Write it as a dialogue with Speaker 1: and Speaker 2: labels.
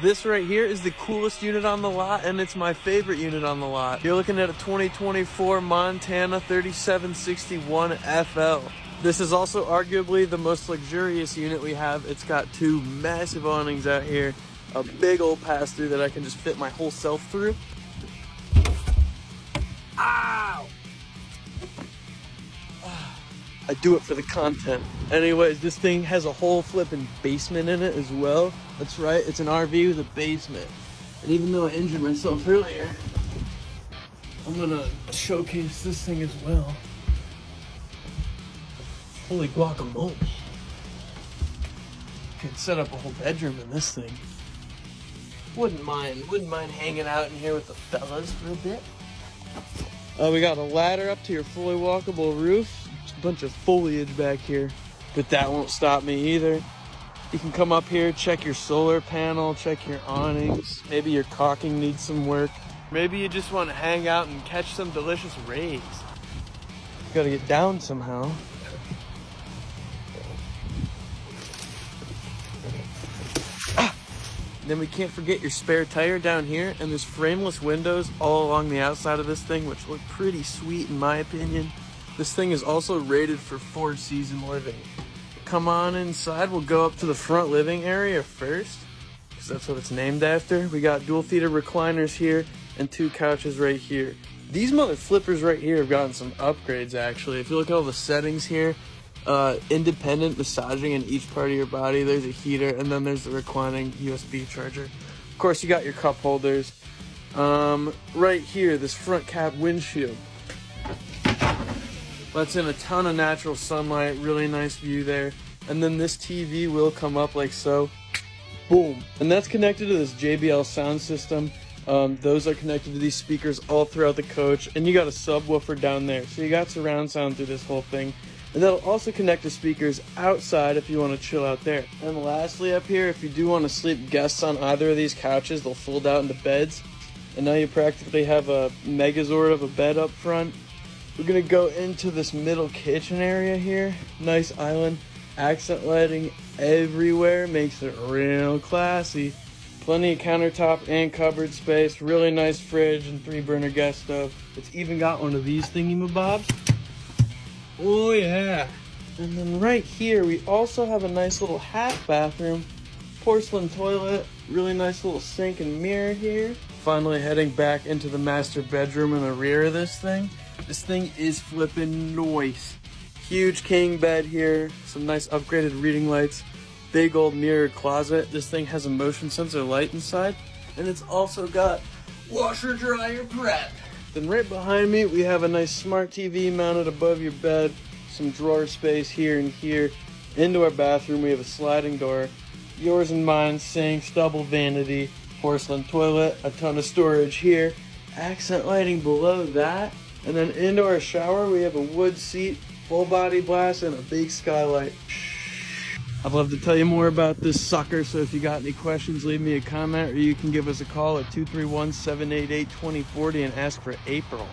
Speaker 1: This right here is the coolest unit on the lot, and it's my favorite unit on the lot. You're looking at a 2024 Montana 3761 FL. This is also arguably the most luxurious unit we have. It's got two massive awnings out here, a big old pass-through that I can just fit my whole self through. Ow! I do it for the content. Anyways, this thing has a whole flipping basement in it as well. That's right, it's an RV with a basement. And even though I injured myself earlier, I'm gonna showcase this thing as well. Holy guacamole. Could set up a whole bedroom in this thing. Wouldn't mind hanging out in here with the fellas for a bit. We got a ladder up to your fully walkable roof. A bunch of foliage back here, but that won't stop me either. You can come up here, check your solar panel, check your awnings. Maybe your caulking needs some work. Maybe you just want to hang out and catch some delicious rays. You gotta get down somehow. Then we can't forget your spare tire down here, and there's frameless windows all along the outside of this thing, which look pretty sweet in my opinion. This thing is also rated for 4-season living. Come on inside, we'll go up to the front living area first, because that's what it's named after. We got dual theater recliners here, and 2 couches right here. These mother flippers right here have gotten some upgrades actually. If you look at all the settings here, independent massaging in each part of your body, there's a heater, and then there's the reclining USB charger. Of course, you got your cup holders. Right here, this front cap windshield lets in a ton of natural sunlight, really nice view there. And then this TV will come up like so. Boom. And that's connected to this JBL sound system. Those are connected to these speakers all throughout the coach. And you got a subwoofer down there. So you got surround sound through this whole thing. And that'll also connect to speakers outside if you want to chill out there. And lastly up here, if you do want to sleep guests on either of these couches, they'll fold out into beds. And now you practically have a megazord of a bed up front. We're gonna go into this middle kitchen area here. Nice island, accent lighting everywhere, makes it real classy. Plenty of countertop and cupboard space, really nice fridge and 3-burner gas stove. It's even got one of these thingy-mabobs. Oh yeah. And then right here, we also have a nice little half bathroom, porcelain toilet, really nice little sink and mirror here. Finally heading back into the master bedroom in the rear of this thing. This thing is flipping nice. Huge king bed here, some nice upgraded reading lights, big old mirror closet. This thing has a motion sensor light inside, and it's also got washer dryer prep. Then right behind me, we have a nice smart TV mounted above your bed, some drawer space here and here. Into our bathroom, we have a sliding door, yours and mine sinks, double vanity, porcelain toilet, a ton of storage here, accent lighting below that. And then into our shower, we have a wood seat, full body blast, and a big skylight. I'd love to tell you more about this sucker, so if you got any questions, leave me a comment, or you can give us a call at 231-788-2040 and ask for April.